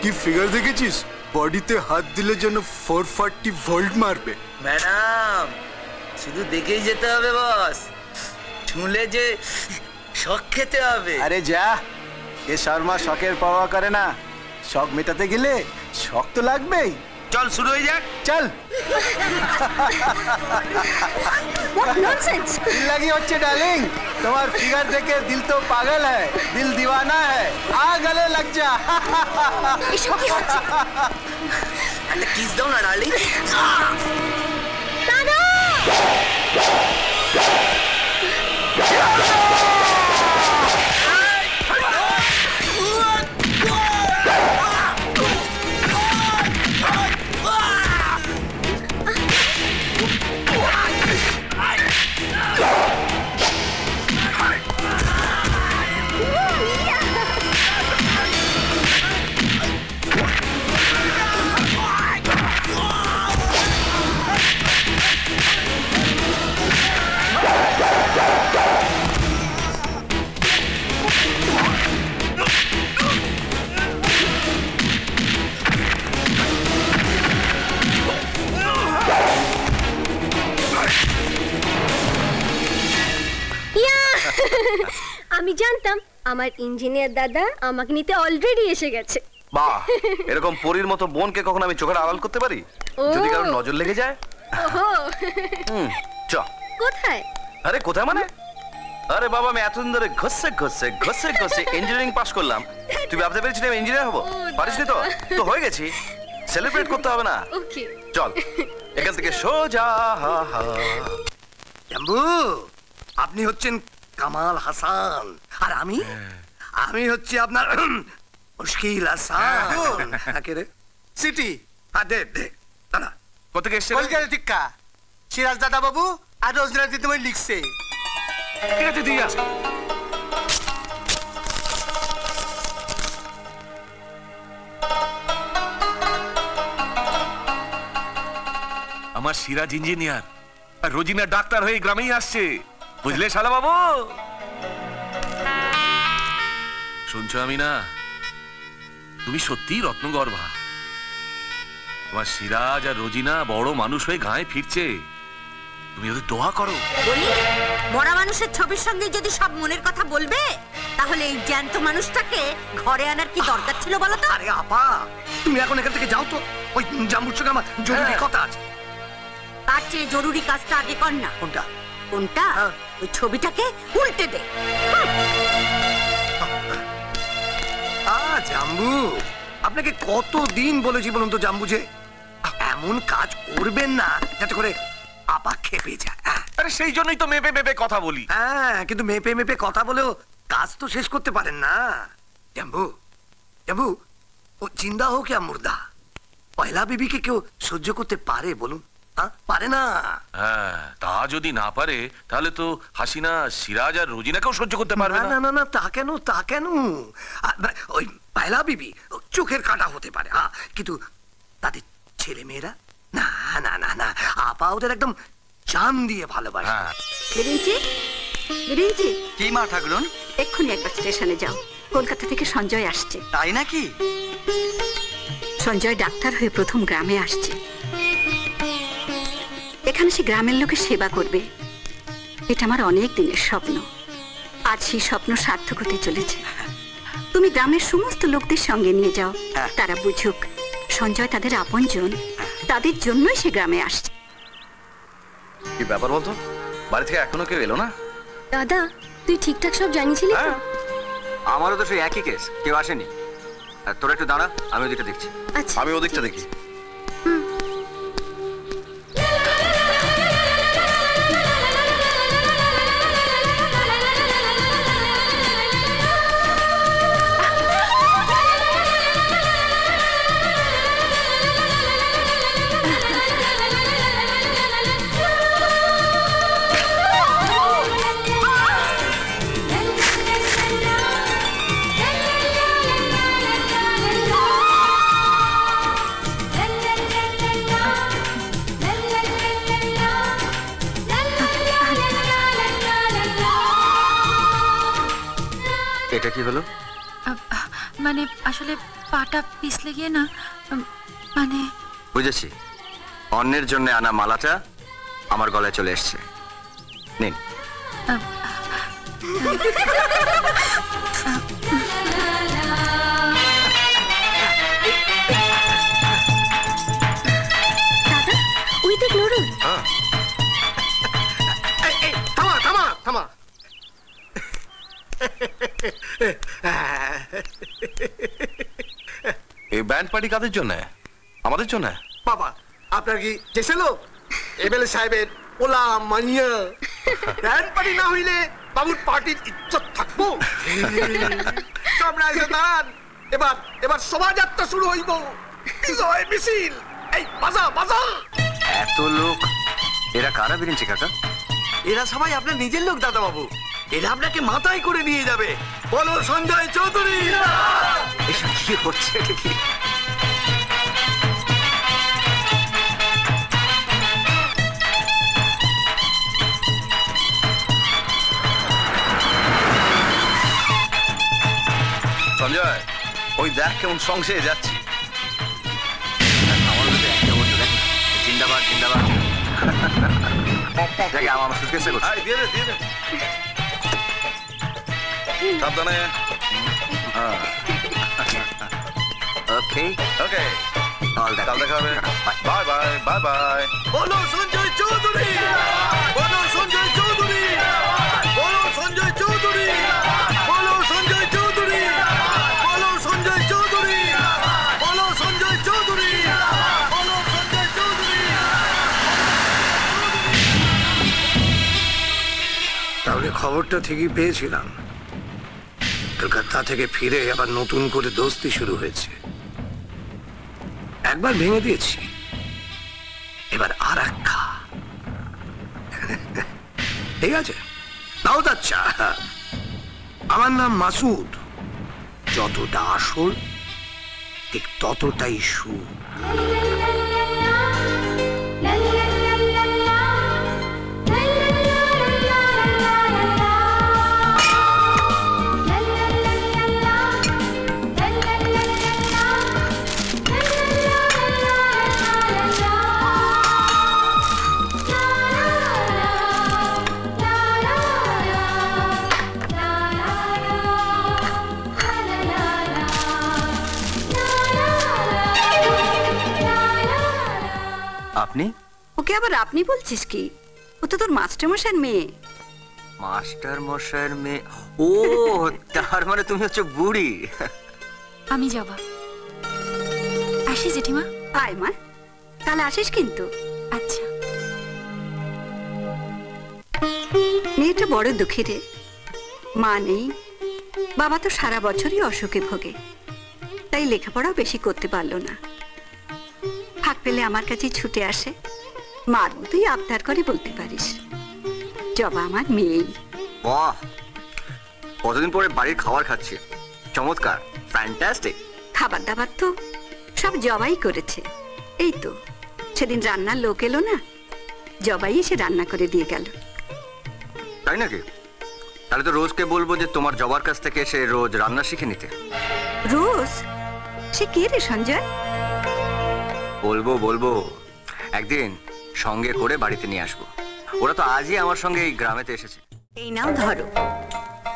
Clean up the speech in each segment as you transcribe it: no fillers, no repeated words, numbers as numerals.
কি ফিগার দেখেছিস? বডিতে হাত দিলে যেন 440 ভোল্ট মারবে। ম্যাডাম শুধু দেখেই যেতে হবে বস, ছুঁলে যে শখ খেতে হবে। আরে যা, এ শর্মা শখের পাওয়া করে না, শখ মেটাতে গেলে শখ তো লাগবেই। চল শুরু হয়ে যাক। চল। What nonsense! দিল লাগি হচ্ছে ডার্লিং, তোমার ফিগার দেখে দিল তো পাগল है, दिल दीवाना है, आ गले लग जा। এসব কি হচ্ছে? একটা কিস দাও না ডার্লিং। দাদা! আমি জানতাম আমার ইঞ্জিনিয়ার দাদা আমাকে নিতে অলরেডি এসে গেছে। বাহ, এরকম পরীর মতো বোনকে কখন আমি চোখের আড়াল করতে পারি? যদি কারো নজর লেগে যায়। ওহো, চ। কোথায়? আরে কোথায় মানে? আরে বাবা, আমি এতদিন ধরে ঘষে ঘষে ঘষে ঘষে ইঞ্জিনিয়ারিং পাস করলাম। তুই ভাবতে পেরেছিলি আমি ইঞ্জিনিয়ার হবো? পারিসনি তো? তো হয়ে গেছি, সেলিব্রেট করতে হবে না? ওকে চল এখান থেকে সোজা। জাম্বু, আপনি হচ্ছেন কামাল হাসান আর আমি হচ্ছি আপনার মুশকিল হাসান। কাকে রে? সিটি দে দে দাদা। কোথেকে এসছে? কলকাতা টিক্কা সিরাজ দাদা বাবু আর রোজনার দিদি তোমায় লিখছে। ঠিক আছে দিয়ে আস। আমার সিরাজ ইঞ্জিনিয়ার আর রোজিনা ডাক্তার হয়ে গ্রামেই আসছে, বুঝলে শালা বাবু? শুনছো আমি না, তুমি সত্যি রত্নগর্ভা। তোমার সিরাজ আর রোজিনা বড় মানুষ হয়ে গায়ে ফিরছে, তুমি ওদের দোয়া করো। বলি, মরা মানুষের ছবির সঙ্গে যদি সব মনের কথা বলবে, তাহলে এই জ্যান্ত মানুষটাকে ঘরে আনার কি দরকার ছিল বলো তো? আরে আপা, তুমি এখন এখান থেকে যাও তো, ওই জাম্বুর সঙ্গে আমার জরুরি কথা আছে। তার চেয়ে জরুরি কাজটা আগে কর না। কোনটা? কোনটা? ওই ছবিটাকে উল্টে দে। জাম্বু, আপনাকে কতদিন বলেছি বলুন তো জাম্বু, যে এমন কাজ করবেন না যাতে করে আপা খেপে যায়। আরে সেই জন্যই তো মেপে মেপে কথা বলি। হ্যাঁ, কিন্তু মেপে মেপে কথা বলেও কাজ তো শেষ করতে পারেন না। জাম্বু জাম্বু, ও জিন্দা হোক ইয়া মুর্দা, পয়লা বিবিকে কেউ সহ্য করতে পারে বলুন? পারে না। হ্যাঁ, তা যদি না পারে তাহলে তো হাসিনা সিরাজ আর রোজিনাকেও সহ্য করতে পারবে না। না না না, তা কেন? তা কেন? ওই পয়লা বিবি চোখের কাঁটা হতে পারে, কিন্তু তাদের ছেলে মেয়েরা না না না না, আপা ওদের একদম জান দিয়ে ভালোবাসে। বিরিঞ্চি, বিরিঞ্চি। কি মা ঠাকুরন? এক্ষুনি একবার স্টেশনে যাও, কলকাতা থেকে সঞ্জয় আসছে। তাই নাকি? সঞ্জয় ডাক্তার হয়ে প্রথম গ্রামে আসছে। এখানে সে গ্রামের লোকের সেবা করবে, এটা আমার অনেক দিনের স্বপ্ন। আজ সেই স্বপ্ন সার্থক হতে চলেছে। তুমি গ্রামের সমস্ত লোকদের সঙ্গে নিয়ে যাও, তারা বুঝুক সঞ্জয় তাদের আপনজন, তাদের জন্যই সে গ্রামে আসছে। কি ব্যাপার বলতো, বাড়ি থেকে এখনো কেউ এলো না? দাদা, তুই ঠিকঠাক সব জানিয়েছিলি? আমারও তো সেই একই কেস, কেউ আসেনি। তোরা একটু দাঁড়া, আমি ওদিকটা দেখছি। আচ্ছা, আমি ওদিকটা দেখি। এটা কি হলো? মানে আসলে পাটা পিছলে গিয়ে না, মানে বুঝেছি, অন্যের জন্য আনা মালাটা আমার গলায় চলে এসছে। নিন। ওই দেখ নরুন। থামা থামা থামা। এই ব্যান্ড পার্টি কাদের জন্য? আমাদের জন্য? বাবা আপনার কি দেশে লোক? এমএলএ সাহেবের ওলা মানিয়া ব্যান্ড পার্টি না হইলে বাবুর পার্টির ইজ্জত থাকবো? এবার এবার শোভাযাত্রা শুরু হইব, বিজয় মিছিল। এই বাজা বাজা। এত লোক, এরা কারা বেরিয়েছে কাকা? এরা সবাই আপনার নিজের লোক দাদা বাবু। এরা আপনাকে মাথায় করে নিয়ে যাবে। বলো সঞ্জয় চৌধুরী। এসব কি হচ্ছে? এটা কি? সঞ্জয়, ওই দেখ কেমন সংশয়ে যাচ্ছি। জিন্দাবাদ জিন্দাবাদ। দেখ আমার সুটকেসে করছে। দিয়ে দে, দিয়ে দে। সাবধানে। ওকে ওকে, কাল দেখা হবে। Bye bye bye bye. বলো সঞ্জয় চৌধুরী। বলো সঞ্জয় চৌধুরী। বলো সঞ্জয় চৌধুরী। বলো সঞ্জয় চৌধুরী। বলো সঞ্জয় চৌধুরী। বলো সঞ্জয় চৌধুরী। বলো সঞ্জয় চৌধুরী। তাহলে খবরটা ঠিকই পেয়েছিলাম। কলকাতা থেকে ফিরে আবার নতুন করে দোস্তি শুরু হয়েছে। একবার ভেঙে দিয়েছি, এবার আর এক খা। ঠিক আছে, দাউদ আচ্ছা। আমার নাম মাসুদ। যতটা আসল ঠিক ততটাই সুর। আপনি? ওকে আবার আপনি বলছিস কি? ও তো তোর মাস্টার মশাইয়ের মেয়ে। মাস্টার মশাইয়ের মেয়ে? ও, তার মানে তুমি হচ্ছে বুড়ি। আমি যাবা। আসি জেঠিমা। আয় মা, তাহলে আসিস কিন্তু। আচ্ছা। মেয়েটা বড় দুঃখী রে। মা নেই, বাবা তো সারা বছরই অসুখে ভোগে, তাই লেখাপড়াও বেশি করতে পারলো না। ফাঁক পেলে আমার কাছে ছুটে আসে, মার মতোই আবদার করে বলতে পারিস। জবা আমার মেয়েই। বাহ, কতদিন পরে বাড়ির খাবার খাচ্ছি। চমৎকার, ফ্যান্টাস্টিক। খাবার দাবার তো সব জবাই করেছে। এই তো সেদিন রান্নার লোক এলো না, জবাই এসে রান্না করে দিয়ে গেল। তাই নাকি? তাহলে তো রোজকে বলবো যে তোমার জবার কাছ থেকে এসে রোজ রান্না শিখে নিতে। রোজ? সে কে রে সঞ্জয়? বলবো বলবো, একদিন সঙ্গে করে বাড়িতে নিয়ে আসবো। ওরা তো আজই আমার সঙ্গে এই গ্রামেতে এসেছে। এই নাও ধরো।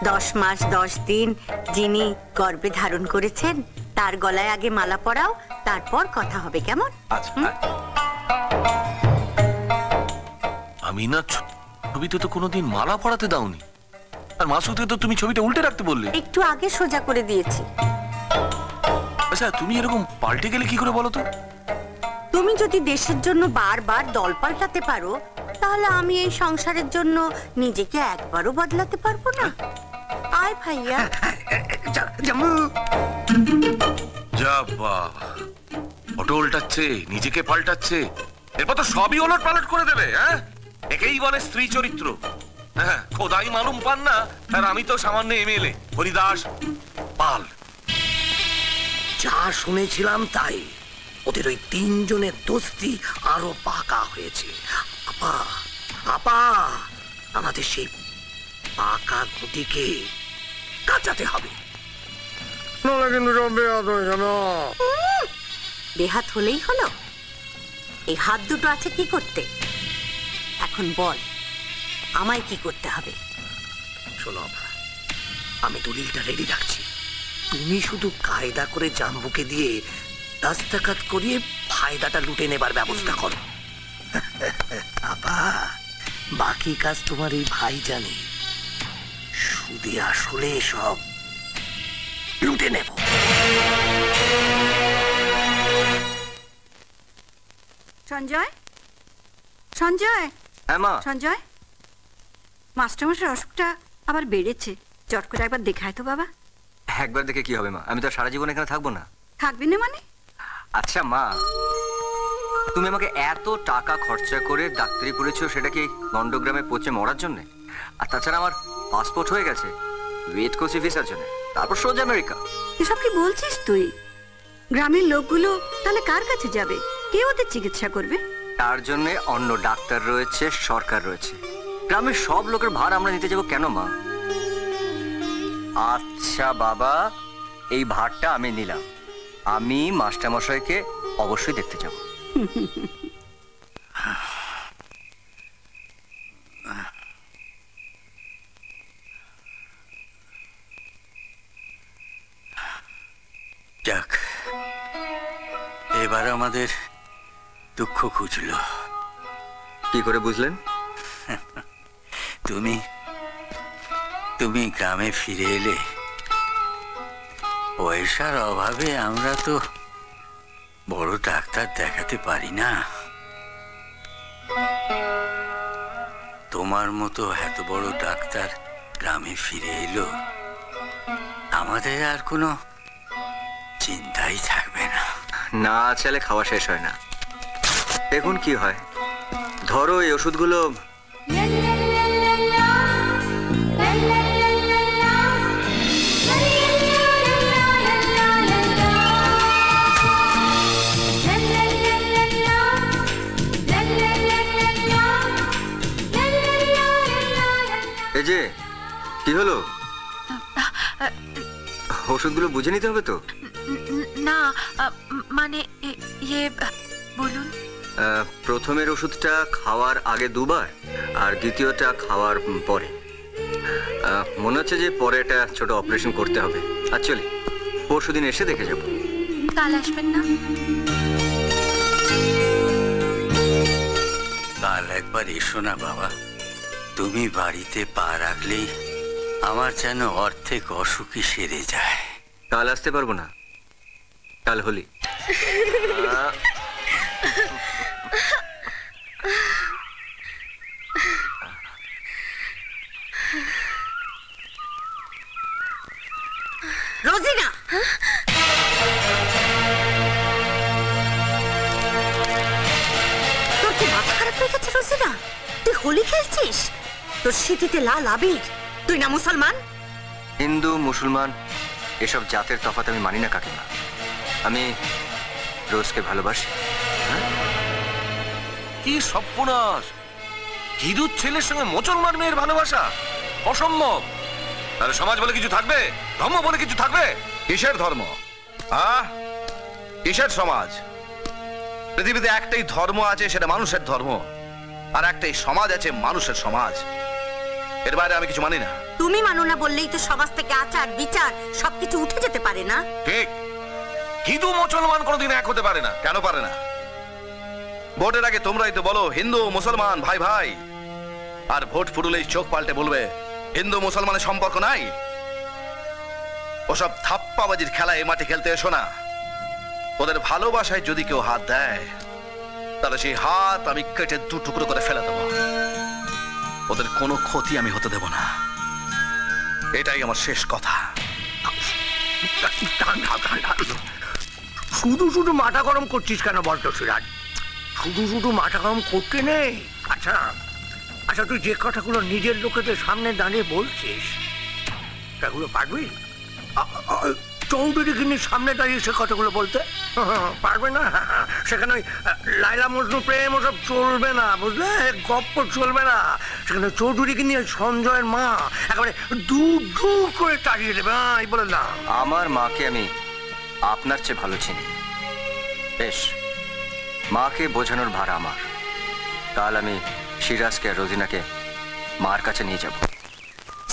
10 মাস 10 দিন যিনি গর্ভে ধারণ করেছেন তার গলায় আগে মালা পরাও, তারপর কথা হবে, কেমন? আচ্ছা। আমি না ছবিতে তো কোনোদিন মালা পরাতে দাওনি, আর মাসুদকে তো তুমি ছবিটা উল্টে রাখতে বললে। একটু আগে সোজা করে দিয়েছি। আচ্ছা, তুমি এরকম পাল্টে গেলে কি করে বলো তো? তুমি যদি দেশের জন্য বারবার দল পাল্টাতে পারো, তাহলে আমি এই সংসারের জন্য নিজেকে একবারও বদলাতে পারবো না। আয় ভাইয়া। যা বাবা, ফটো উল্টাচ্ছে, নিজেকে পাল্টাচ্ছে, এরপর তো সবই ওলট পালট করে দেবে। হ্যাঁ, একেই বলে স্ত্রী চরিত্র। হ্যাঁ, খোদাই মালুম পান না, আর আমি তো সামান্য এমএলএ হরিদাস পাল। যা শুনেছিলাম তাই, ওদের ওই 3 জনের দোস্তি আরো পাকা হয়েছে। আপা আপা, আমাদের সেই পাকা গুটিকে কাটাতে হবে। নাহলে কিন্তু সব বেহাত হয়ে যাবে। বেহাত হলেই হলো? এই হাত দুটো আছে কি করতে? এখন বল আমায় কি করতে হবে? শোনো, আমি দলিলটা রেডি রাখছি, তুমি শুধু কায়দা করে জাম্বুকে দিয়ে দস্তখত করিয়ে ফায়দাটা লুটে নেবার ব্যবস্থা করো। বাকি কাজ তোমার এই ভাই জানে, সুদে আসলে সব লুটে নেব। সঞ্জয়, সঞ্জয়, হ্যাঁ মা। সঞ্জয়, মাস্টারমশাই অসুখটা আবার বেড়েছে, চট করে একবার দেখায় তো বাবা। একবার দেখে কি হবে মা, আমি তো আর সারা জীবন এখানে থাকবো না। থাকবি না মানে? আচ্ছা মা, তুমি আমাকে এত টাকা খরচা করে ডাক্তারি পড়েছো, সেটা কি নন্দগ্রামে পচে মরার জন্য? আর তাছাড়া আমার পাসপোর্ট হয়ে গেছে, ওয়েট করছি ভিসার জন্য, তারপর সোজা আমেরিকা। এসব কি বলছিস তুই? গ্রামের লোকগুলো তাহলে কার কাছে যাবে? কে ওদের চিকিৎসা করবে? তার জন্য অন্য ডাক্তার রয়েছে, সরকার রয়েছে। গ্রামের সব লোকের ভার আমরা নিতে যাবো কেন মা? আচ্ছা বাবা, এই ভারটা আমি নিলাম, আমি মাস্টারমশাইকে অবশ্যই দেখতে যাব। যাক, এবার আমাদের দুঃখ খুঁজল। কি করে বুঝলেন? তুমি গ্রামে ফিরে এলে। পয়সার অভাবে আমরা তো বড় ডাক্তার দেখাতে পারি না। তোমার মতো এত বড় ডাক্তার গ্রামে ফিরে এলো, আমাদের আর কোনো চিন্তাই থাকবে না। না চাইলে খাওয়া শেষ হয় না। দেখুন কি হয়। ধরো এই ওষুধগুলো এই যে কি হলো, ওষুধগুলো বুঝে নিতে হবে তো? না মানে ইয়ে বলুন। প্রথমের ওষুধটা খাওয়ার আগে দুবার, আর দ্বিতীয়টা খাওয়ার পরে। মনে হচ্ছে যে পরে একটা ছোট অপারেশন করতে হবে। অ্যাকচুয়ালি পরশুদিন এসে দেখে যাব। কাল আসবেন না? কাল একবার এসো না বাবা। তুমি বাড়িতে পা রাখলেই আমার যেন অর্ধেক অসুখই সেরে যায়। কাল আসতে পারবো না, কাল হোলি। রোজিনা, তোর কি মাথা খারাপ হয়ে গেছে? রোজিনা, তুই হোলি খেলছিস? তোর স্মৃতিতে লাল আবির। তুই না মুসলমান? হিন্দু মুসলমান এসব জাতের তফাৎ আমি মানি না কাকিমা। আমি রোজকে ভালোবাসি। কি সর্বনাশ! হিন্দুর ছেলের সঙ্গে মুসলমান মেয়ের ভালোবাসা অসম্ভব। তাহলে সমাজ বলে কিছু থাকবে? ধর্ম বলে কিছু থাকবে? কিসের ধর্ম? কিসের সমাজ? পৃথিবীতে একটাই ধর্ম আছে, সেটা মানুষের ধর্ম। আর একটাই সমাজ আছে, মানুষের সমাজ। এর বাইরে আমি কিছু মানি না। তুমি মানো না বললেই তো সমাজ থেকে আচার বিচার সবকিছু উঠে যেতে পারে না? ঠিক। হিন্দু মুসলমান কোনোদিন এক হতে পারে না। কেন পারে না? ভোটের আগে তোমরাই তো বলো হিন্দু মুসলমান ভাই ভাই, আর ভোট ফুরলেই চোখ পাল্টে বলবে হিন্দু মুসলমানের সম্পর্ক নাই। ওসব ধাপ্পাবাজির খেলা এই মাঠে খেলতে এসো না। ওদের ভালোবাসায় যদি কেউ হাত দেয়, তাহলে সেই হাত আমি কেটে দু টুকরো করে ফেলে দেবো। ওদের কোনো ক্ষতি আমি হতে দেব না। এটাই আমার শেষ কথা। শুধু শুধু মাথা গরম করছিস কেন বলতো সিরাজ? শুধু শুধু মাথা গরম করতে নেই। আচ্ছা আচ্ছা, তুই যে কথাগুলো নিজের লোকেদের সামনে দাঁড়িয়ে বলছিস সেগুলো পারবি? চৌধুরী গিন্নির সামনে দাঁড়িয়ে সে কথাগুলো বলতে? পারবে না। সেখানে ওই লাইলা মজনু প্রেম ওসব চলবে না, বুঝলে? গপ্প চলবে না। সেখানে চৌধুরী গিন্নি সঞ্জয়ের মা একেবারে দূর দূর করে তাড়িয়ে দেবে। এই বলে না, আমার মাকে আমি আপনার চেয়ে ভালো চিনি। বেশ, মাকে বোঝানোর ভার আমার। কাল আমি সিরাজকে আর রোজিনাকে মার কাছে নিয়ে যাব।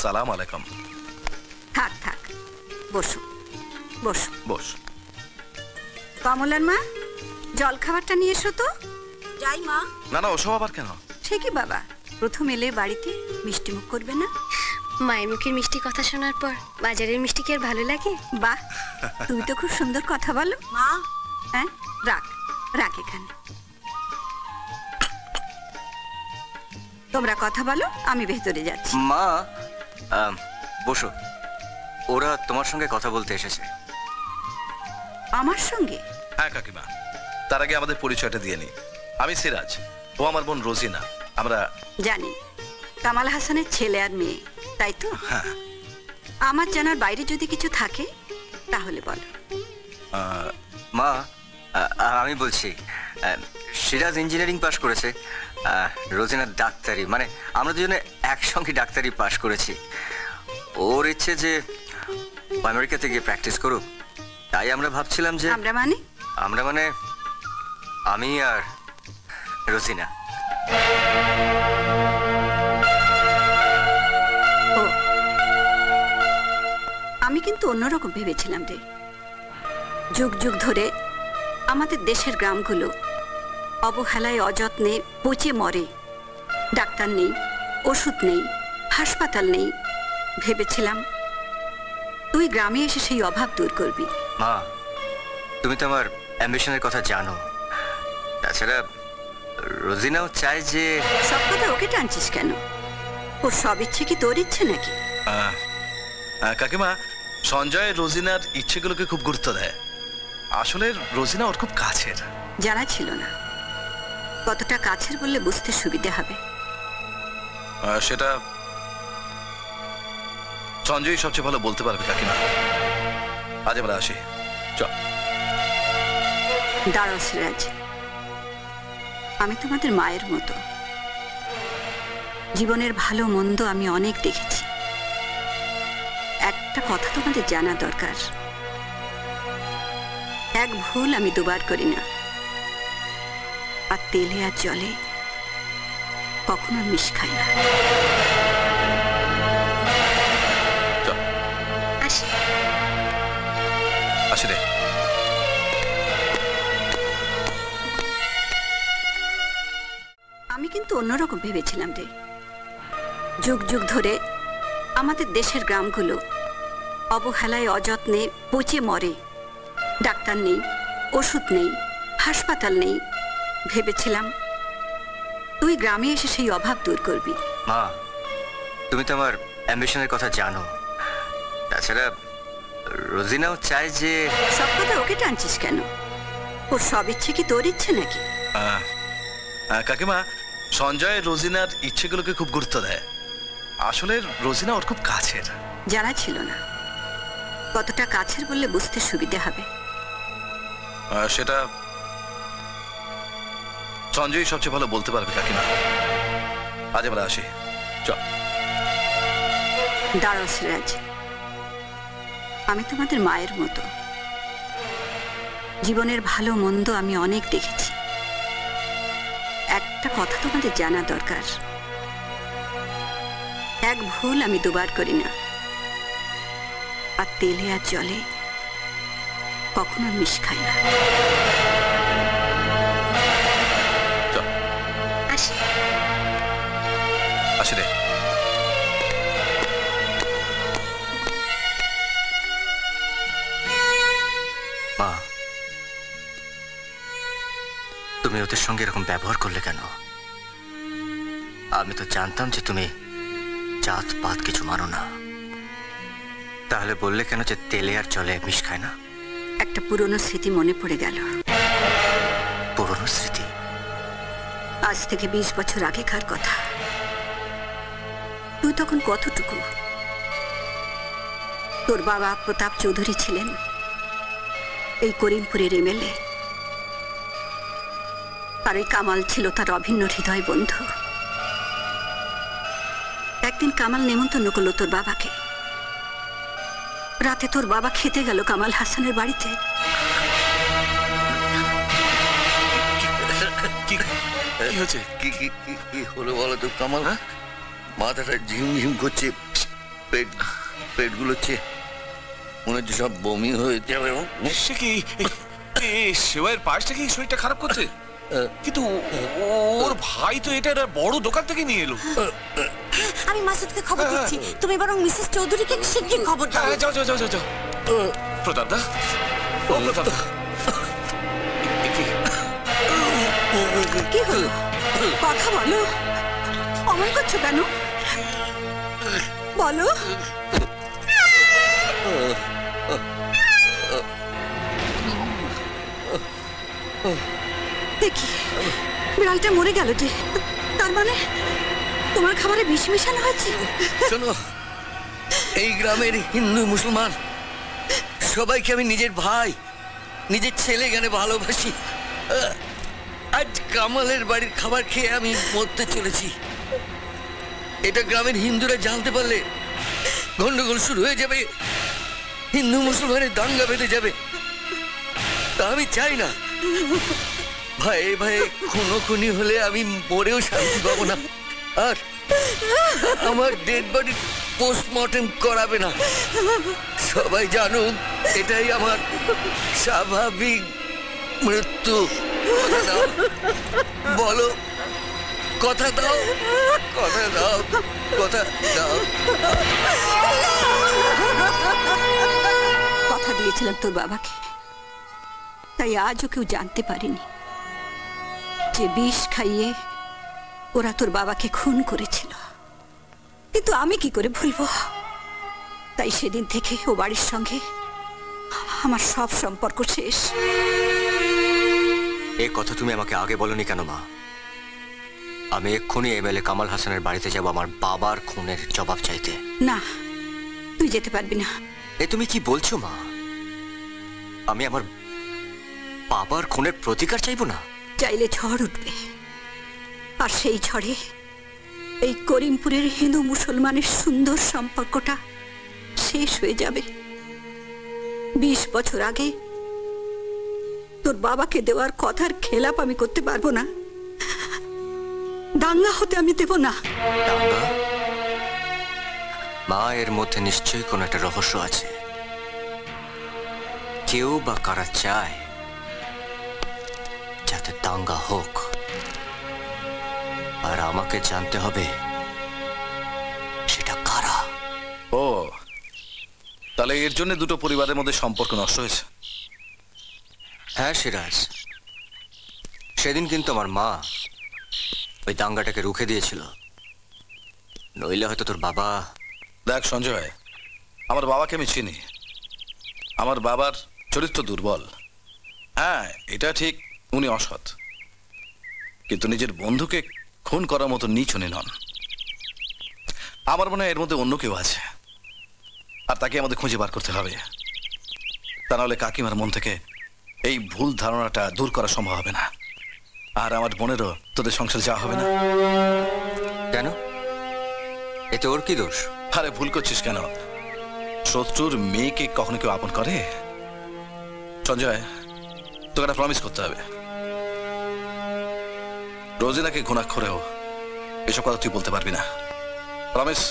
সালাম আলাইকুম। থাক থাক, বসো বসো। বস। কমলার মা, জল খাবারটা নিয়ে এসো তো। যাই মা। না না, ওসব আবার কেন? ঠিকই বাবা, প্রথম এলে বাড়িতে মিষ্টি মুখ করবে না? মায়ের মুখের মিষ্টি কথা শোনার পর বাজারের মিষ্টি কি আর ভালো লাগে? বাহ, তুমি তো খুব সুন্দর কথা বলো মা। হ্যাঁ, রাখ রাখ এখানে। তোমরা কথা বলো, আমি ভেতরে যাচ্ছি। মা, বসো। ওরা তোমার সঙ্গে কথা বলতে এসেছে। আমার সঙ্গে? হ্যাঁ কাকিমা, তার আগে আমাদের পরিচয়টা দিয়ে নি। আমি সিরাজ, ও আমার বোন রোজিনা। আমরা জানি কামাল হাসানের ছেলে আর মেয়ে, তাই তো? হ্যাঁ। আমার জানার বাইরে যদি কিছু থাকে তাহলে বলো। মা, আমি বলছি, সিরাজ ইঞ্জিনিয়ারিং পাশ করেছে, রোজিনা ডাক্তারি। মানে আমরা দুজনে একসঙ্গে ডাক্তারি পাশ করেছি। ওর ইচ্ছে যে আমেরিকাতে গিয়ে প্র্যাকটিস করুক, তাই আমরা ভাবছিলাম যে আমরা মানে আমি আর রোজিনা। আমি কিন্তু অন্যরকম ভেবেছিলাম রে। যুগ যুগ ধরে আমাদের দেশের গ্রামগুলো অবহেলায় অযত্নে পচে মরে। ডাক্তার নেই, ওষুধ নেই, হাসপাতাল নেই। ভেবেছিলাম তুই গ্রামে এসে সেই অভাব দূর করবি। মা, তুমি তো আমার অ্যাম্বিশনের কথা জানো। তাছাড়া রোজিনাও চায় যে... সব কথা ওকে টানছিস কেন? ওর সব ইচ্ছে কি তোর ইচ্ছে নাকি? কাকিমা, সঞ্জয় রোজিনার ইচ্ছেগুলোকে খুব গুরুত্ব দেয়। আসলে রোজিনা ওর খুব কাছের। জানা ছিল না। কতটা কাছের বললে বুঝতে সুবিধা হবে। সেটা সঞ্জয় সবচেয়ে ভালো বলতে পারবে কাকিমা। আজ আমরা আসি। চল। দাঁড়াও সিরাজ, আমি তোমাদের মায়ের মতো। জীবনের ভালো মন্দ আমি অনেক দেখেছি। একটা কথা তোমাদের জানা দরকার, এক ভুল আমি দুবার করি না। আর তেলে আর জলে কখনো মিশ খাই না। আসি রে। আমি কিন্তু অন্যরকম ভেবেছিলাম রে। যুগ যুগ ধরে আমাদের দেশের গ্রামগুলো অবহেলায় অযত্নে পচে মরে। ডাক্তার নেই, ওষুধ নেই, হাসপাতাল নেই। ভেবেছিলাম তুই গ্রামে এসে সেই অভাব দূর করবি। মা, তুমি তো আমার অ্যাম্বিশনের কথা জানো। তাছাড়া রোজিনাও চায় যে... সব কথা ওকে টানছিস কেন? ওর সব ইচ্ছে কি তোর ইচ্ছে নাকি? কাকিমা, সঞ্জয় রোজিনার ইচ্ছেগুলোকে খুব গুরুত্ব দেয়। আসলে রোজিনা ওর খুব কাছের। জানা ছিল না। কতটা কাছের বললে বুঝতে সুবিধা হবে। সেটা সঞ্জয় সবচেয়ে ভালো বলতে পারবে কাকিমা। আজ আমরা আসি। চল। দাঁড়াও সিরাজ, আমি তোমাদের মায়ের মতো। জীবনের ভালো মন্দ আমি অনেক দেখেছি। একটা কথা তোমাদের জানা দরকার, এক ভুল আমি দুবার করি না। আর তেলে আর জলে কখনো মিশ খাই না। আসি রে। মা, তুমি ওদের সঙ্গে এরকম ব্যবহার করলে কেন? আমি তো জানতাম যে তুমি জাত পাত কিছু মানো না। তাহলে বললে কেন যে তেলে আর জলে মিশ খায় না? একটা পুরনো স্মৃতি মনে পড়ে গেল। পুরনো স্মৃতি? আজ থেকে 20 বছর আগেকার কথা। তুই তখন কতটুকু? তোর বাবা প্রতাপ চৌধুরী ছিলেন এই করিমপুরের এমএলএ, আর এই কামাল ছিল তার অভিন্ন হৃদয় বন্ধু। একদিন কামাল নেমন্তন্ন করলো তোর বাবাকে। রাতে তোর বাবা খেতে গেল কামাল হাসানের বাড়িতে। কি হলো বলো তো কামাল? মাথাটা ঝিমঝিম করছে, পেটগুলো মনে হচ্ছে সব বমি হয়ে যাবে। সে কি সেবাইয়ের পায়েসটা কি শরীরটা খারাপ করছে? কিন্তু ওর ভাই তো এটা বড় দোকান থেকে নিয়ে এলো। আমি মাসুদকে খবর দিচ্ছি, তুমি বরং মিসেস চৌধুরীকে শিগগির খবর দাও। যাও যাও যাও যাও। প্রতাপ দা, ও প্রতাপ দা, কি হলো? কথা বলো, অমন করছো কেন? বলো। দেখি বিড়ালটা মরে গেল যে, তার মানে তোমার খাবারে বিষ মিশানো হয়েছে? শোনো, এই গ্রামের হিন্দু মুসলমান সবাইকে আমি নিজের ভাই, নিজের ছেলে জ্ঞানে ভালোবাসি। আজ কামালের বাড়ির খাবার খেয়ে আমি মরতে চলেছি। এটা গ্রামের হিন্দুরা জানতে পারলে গন্ডগোল শুরু হয়ে যাবে, হিন্দু মুসলমানের দাঙ্গা বেঁধে যাবে। তা আমি চাই না। ভাই ভাই খুনোখুনি হলে আমি মরেও শান্তি পাবো না। আর আমার ডেড বডি পোস্টমর্টেম করাবে না। সবাই জানুক এটাই আমার স্বাভাবিক মৃত্যু। কথা দাও, বলো, কথা দাও, কথা দাও, কথা দাও। কথা দিয়েছিলাম তোর বাবাকে, তাই আজও কেউ জানতে পারেনি যে বিষ খাইয়ে ওরা তোর বাবাকে খুন করেছিল। কিন্তু আমি কি করে ভুলবো? তাই সেদিন থেকে ও বাড়ির সঙ্গে আমার সব সম্পর্ক শেষ। এই কথা তুমি আমাকে আগে বলনি কেন মা? আমি এক্ষুনি এমএলএ কামাল হাসানের বাড়িতে যাব আমার বাবার খুনের জবাব চাইতে। না, তুই যেতে পারবি না। এ তুমি কি বলছো মা? আমি আমার বাবার খুনের প্রতিকার চাইবো না? চাইলে ঝড় উঠবে, আর সেই ঝড়ে এই করিমপুরের হিন্দু মুসলমানের সুন্দর সম্পর্কটা শেষ হয়ে যাবে। 20 বছর আগে তোর বাবাকে দেওয়ার কথার খেলাপ আমি করতে পারবো না। দাঙ্গা হতে আমি দেব না। দাঙ্গা? মা, এর মধ্যে নিশ্চয়ই কোনো একটা রহস্য আছে। কেউ বা কারা চায় যাতে দাঙ্গা হোক, আর আমাকে জানতে হবে সেটা কারা। ও, তাহলে এর জন্য দুটো পরিবারের মধ্যে সম্পর্ক নষ্ট হয়েছে? হ্যাঁ সিরাজ, সেদিন কিন্তু আমার মা ওই দাঙ্গাটাকে রুখে দিয়েছিল, নইলে হয়তো তোর বাবা। দেখ সঞ্জয়, আমার বাবাকে আমি চিনি। আমার বাবার চরিত্র দুর্বল। হ্যাঁ, এটা ঠিক, উনি অসৎ, কিন্তু নিজের বন্ধুকে খুন করার মতো নীচ উনি নন। আমার মনে হয় এর মধ্যে অন্য কেউ আছে, আর তাকে আমাদের খুঁজে বার করতে হবে। তা নাহলে কাকিমার মন থেকে এই ভুল ধারণাটা দূর করা সম্ভব হবে না, আর আমার বোনেরও তোদের সংসার যাওয়া হবে না। কেন? এতে ওর কি দোষ? আরে ভুল করছিস কেন? শত্রুর মেয়েকে কখনো কেউ আপন করে? সঞ্জয়, তোকে একটা প্রমিস করতে হবে। রোজিনাকে ঘুণাক্ষরেও এসব কথা তুই বলতে পারবি না। প্রমিস?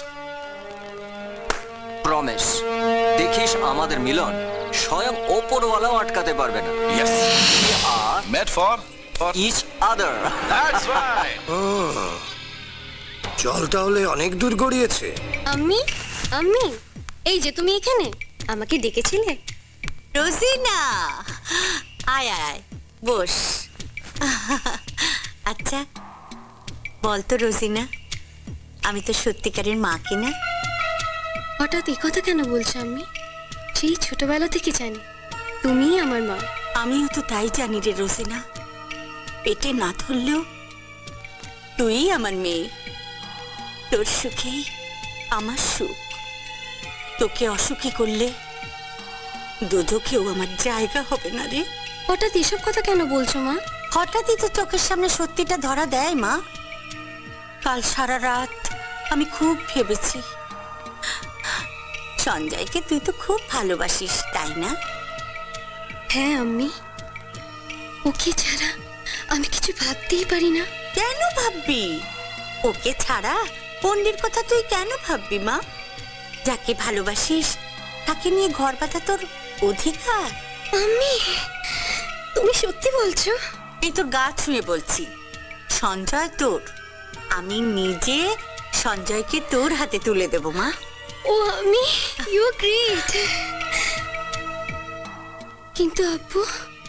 প্রমিস। দেখিস আমাদের মিলন স্বয়ং ওপরওয়ালাও আটকাতে পারবে না। Yes. We are Made for each other. That's right. জল তাহলে অনেক দূর গড়িয়েছে। আমি আমি এই যে তুমি এখানে আমাকে ডেকেছিলে। রোজিনা, আয় আয় বস। আচ্ছা বলতো রোজিনা, আমি তো সত্যিকারের মা কিনা? হঠাৎ এই কথা কেন বলছো? আমি সেই ছোটবেলা থেকে জানি তুমিই আমার মা। আমিও তো তাই জানি রে রোজিনা। পেটে না ধরলেও তুই আমার মেয়ে। তোর সুখেই আমার সুখ। তোকে অসুখী করলে দোজখেও আমার জায়গা হবে না রে। হঠাৎ এসব কথা কেন বলছো মা? হঠাৎই তো চোখের সামনে সত্যিটা ধরা দেয় মা। কাল সারা রাত আমি খুব ভেবেছি। সঞ্জয়কে তুই তো খুব ভালোবাসিস, তাই না? হ্যাঁ আম্মি, ওকে ছাড়া আমি কিছু ভাবতেই পারি না। কেন ভাববি? ওকে ছাড়া পন্ডির কথা তুই কেন ভাববি মা? যাকে ভালোবাসিস তাকে নিয়ে ঘর বাঁধা তোর অধিকার। আম্মি, তুমি সত্যি বলছো? এই তোর গা ছুঁয়ে বলছি, সঞ্জয় তোর। আমি নিজে সঞ্জয়কে তোর হাতে তুলে দেব মা। ও আম্মি, ইউ গ্রেট। কিন্তু আব্বু?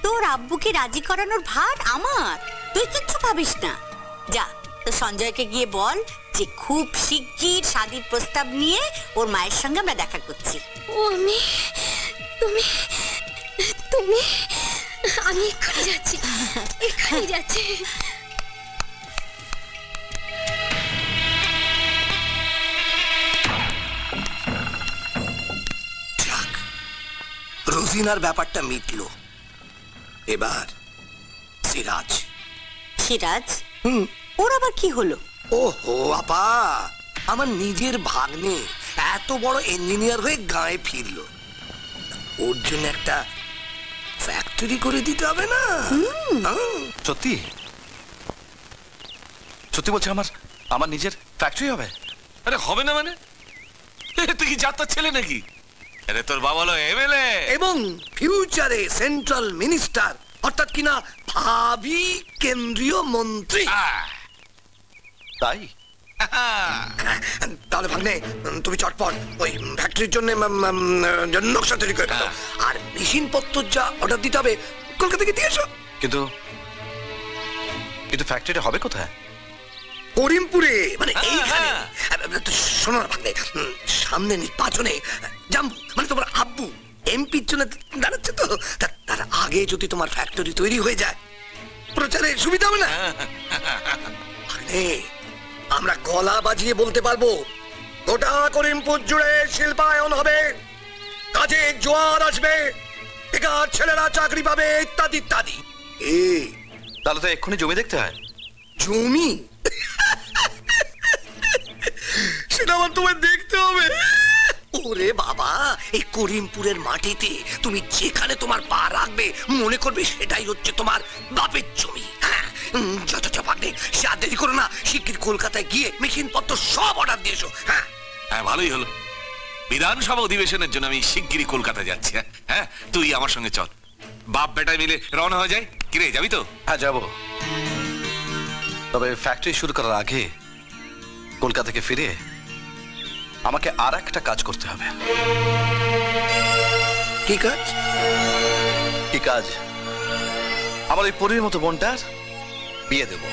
তোর আব্বুকে রাজি করানোর ভার আমার, তুই কিচ্ছু ভাবিস না। যা, তো সঞ্জয়কে গিয়ে বল যে খুব শিগগির শাদীর প্রস্তাব নিয়ে ওর মায়ের সঙ্গে আমরা দেখা করছি। ও আম্মি, তুমি তুমি আমি এক্ষুনি যাচ্ছি, এক্ষুনি যাচ্ছি। রোজিনার ব্যাপারটা মিটলো। এবার সিরাজ। সিরাজ? ওর আবার কি হলো? ওহো আপা, আমার নিজের ভাগ্নে এত বড় ইঞ্জিনিয়ার হয়ে গায়ে ফিরলো, ওর জন্য একটা ফ্যাক্টরি করে দিতে হবে না? সত্যি সত্যি বলছে, আমার নিজের ফ্যাক্টরি হবে? আরে হবে না মানে? তুই কি যাত্রার ছেলে নাকি? আরে তোর বাবা হলো এমএলএ এবং ফিউচারে সেন্ট্রাল মিনিস্টার, অর্থাৎ কিনা ভাবি কেন্দ্রীয় মন্ত্রী। তাই? তাহলে ভাগ্নে তুমি চটপট ওই ফ্যাক্টরির জন্য নকশা তৈরি করে দাও, আর মেশিন পত্র যা অর্ডার দিতে হবে কলকাতা থেকে দিয়ে এসো। কিন্তু ফ্যাক্টরিটা হবে কোথায়? করিমপুরে, মানে এইখানে। শোনো না ভাগ্নে, সামনে নির্বাচনে জাম্বু মানে তোমার আব্বু এমপির জন্য দাঁড়াচ্ছে, তো তার আগে যদি তোমার ফ্যাক্টরি তৈরি হয়ে যায় প্রচারে সুবিধা হবে না? ভাগ্নে, আমরা গলা বাজিয়ে বলতে পারবো গোটা করিমপুর জুড়ে শিল্পায়ন হবে, কাজে জোয়ার আসবে, বেকার ছেলেরা চাকরি পাবে, ইত্যাদি ইত্যাদি। তাহলে তো এক্ষুনি জমি দেখতে হয়। জমি? সেটা আমার তোমায় দেখতে হবে। ওরে বাবা, এই করিমপুরের মাটিতে তুমি যেখানে তোমার পা রাখবে মনে করবে সেটাই হচ্ছে তোমার বাপের জমি। যত ভাগ্নে, সে আর দেরি করো না, শিগগির কলকাতায় গিয়ে মেশিন পত্র সব অর্ডার দিয়েছো। হ্যাঁ, ভালোই হলো। বিধানসভা অধিবেশনের জন্য আমি শিগগিরই কলকাতা যাচ্ছি। হ্যাঁ, তুই আমার সঙ্গে চল, বাপ বেটায় মিলে রওনা হয়ে যায়। কিরে, যাবি তো? হ্যাঁ যাবো, তবে ফ্যাক্টরি শুরু করার আগে কলকাতা থেকে ফিরে আমাকে আর একটা কাজ করতে হবে। কি কাজ? কি কাজ? আমার ওই পরীর মতো বোনটার বিয়ে দেব।